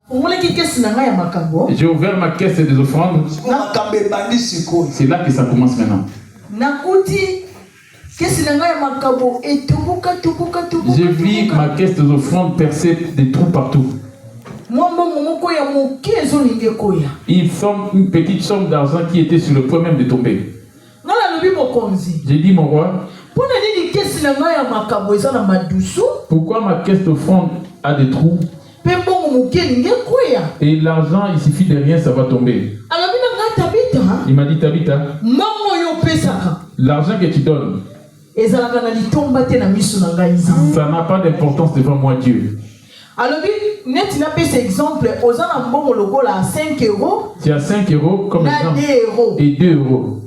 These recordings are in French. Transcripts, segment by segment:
J'ai ouvert ma caisse des offrandes. C'est là que ça commence maintenant. J'ai vu ma caisse des offrandes percer des trous partout. Une petite somme d'argent qui était sur le point même de tomber. J'ai dit, mon roi, pourquoi ma caisse d'offrande a des trous? Et l'argent, il suffit de rien, ça va tomber. Il m'a dit, Tabitha, l'argent que tu donnes, ça n'a pas d'importance devant moi, Dieu. Alors, net n'a pas cet exemple. Aux gens à 5 euros. Tu as 5 euros comme exemple. Et 2 euros.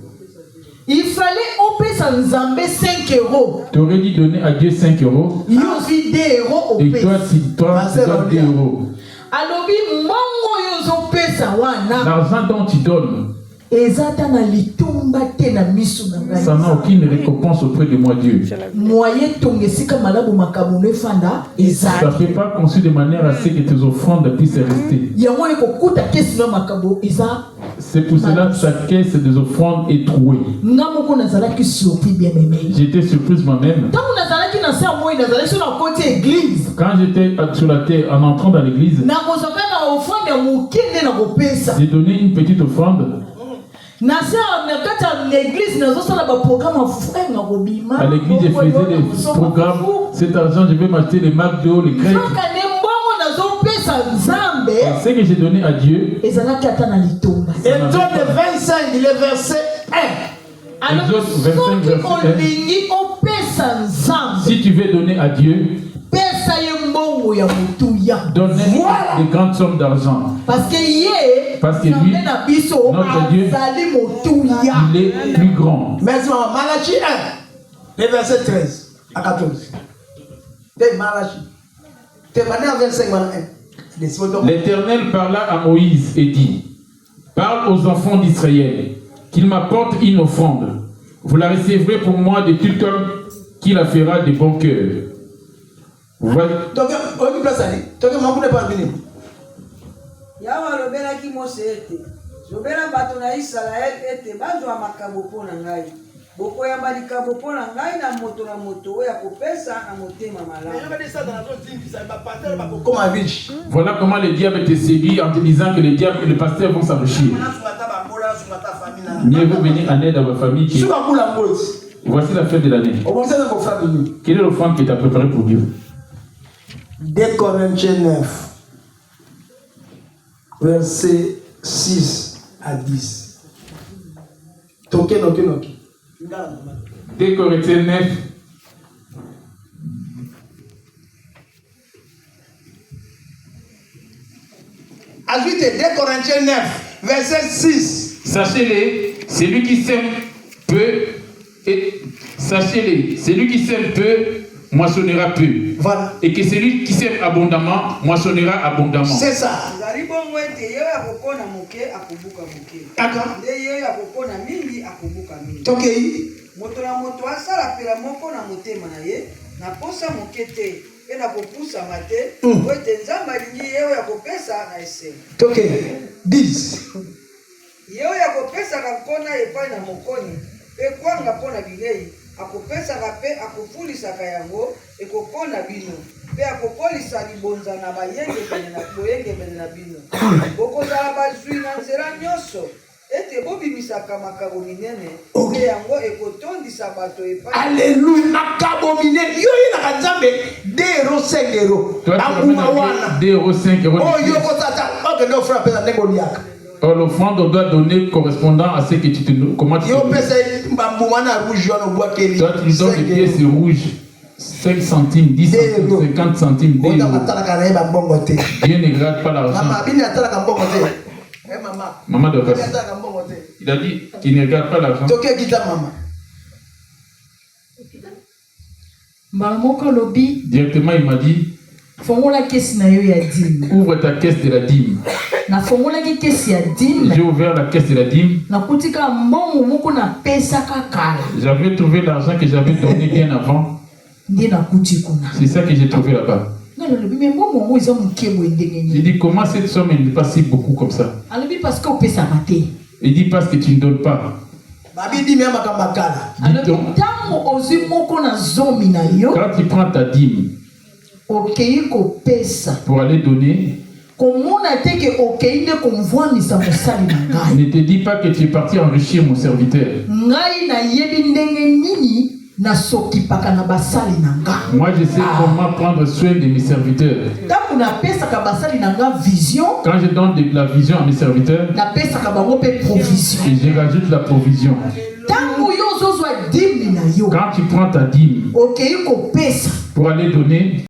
Il fallait opérer sans Zambé 5 euros. Tu aurais dû donner à Dieu 5 euros. Il y a aussi 2 euros. Et toi, tu donnes 2 euros. Alors, l'argent dont tu donnes, ça n'a aucune récompense auprès de moi, Dieu. Ça ne peut pas construire de manière à ce que tes offrandes puissent rester. C'est pour cela que sa caisse des offrandes est trouée. J'étais surprise moi-même. Quand j'étais sur la terre en entrant dans l'église, j'ai donné une petite offrande. À l'église, je faisais des programmes. Cet argent, je vais m'acheter les McDo, les crêpes. Ce que j'ai donné à Dieu. Et Exode 25, le verset 1. Exode 25, verset 1. Si tu veux donner à Dieu, donne-lui des grandes sommes d'argent. Parce que lui, notre Dieu, il est plus grand. Merci, Malachi 1, le verset 13 à 14. Malachi. L'Éternel parla à Moïse et dit, parle aux enfants d'Israël, qu'ils m'apportent une offrande. Vous la recevrez pour moi de tout homme qui la fera de bon cœur. Vous voyez? Voilà comment le diable te séduit en te disant que le diable et le pasteur vont s'enrichir. Mieux vaut venir en aide à votre famille. Voici la fête de l'année. Quelle est l'offrande que tu as préparée pour Dieu? 2 Corinthiens 9, verset 6 à 10. 2 Corinthiens 9. Ajoutez 2 Corinthiens 9, verset 6. Sachez-les, celui qui sème peu, celui qui sème peu, moissonnera peu. Voilà. Et que celui qui sème abondamment, moissonnera abondamment. C'est ça. Ok. Ok. 10. akopesaka pe akofulisaka yango ekokona bino pe akokolisa libonza na boyengebene na bino bokozala bazwi na nzela nyonso ete bobimisaka makabo minene pe yango ekotondisa bato epai. Alléluia, makabo minene yo yinaka nzambe 2 euros 5 euros akuma wana 2 euros 5 euros. Oh yo kotata okende ofra pesa ndenge oliaka. Or, l'offrande doit donner correspondant à ce que tu te comment tu toi, tu donnes des pièces rouges 5 centimes, 10 centimes, 50 centimes, 2 euros. Dieu ne regarde pas l'argent. Maman de Kassi. Il a dit qu'il ne regarde pas l'argent. Directement, il m'a dit ouvre ta caisse de la dîme. J'ai ouvert la caisse de la dîme. J'avais trouvé l'argent que j'avais donné bien avant. C'est ça que j'ai trouvé là-bas. Il dit, comment cette somme elle n'est pas si beaucoup comme ça? Parce qu'on peut s'arrêter. Il dit, parce que tu ne donnes pas. Quand tu prends ta dîme pour aller donner, ne te dis pas que tu es parti enrichir mon serviteur. Moi, je sais comment prendre soin de mes serviteurs. Quand je donne de la vision à mes serviteurs, et je rajoute la provision. Quand tu prends ta dîme pour aller donner,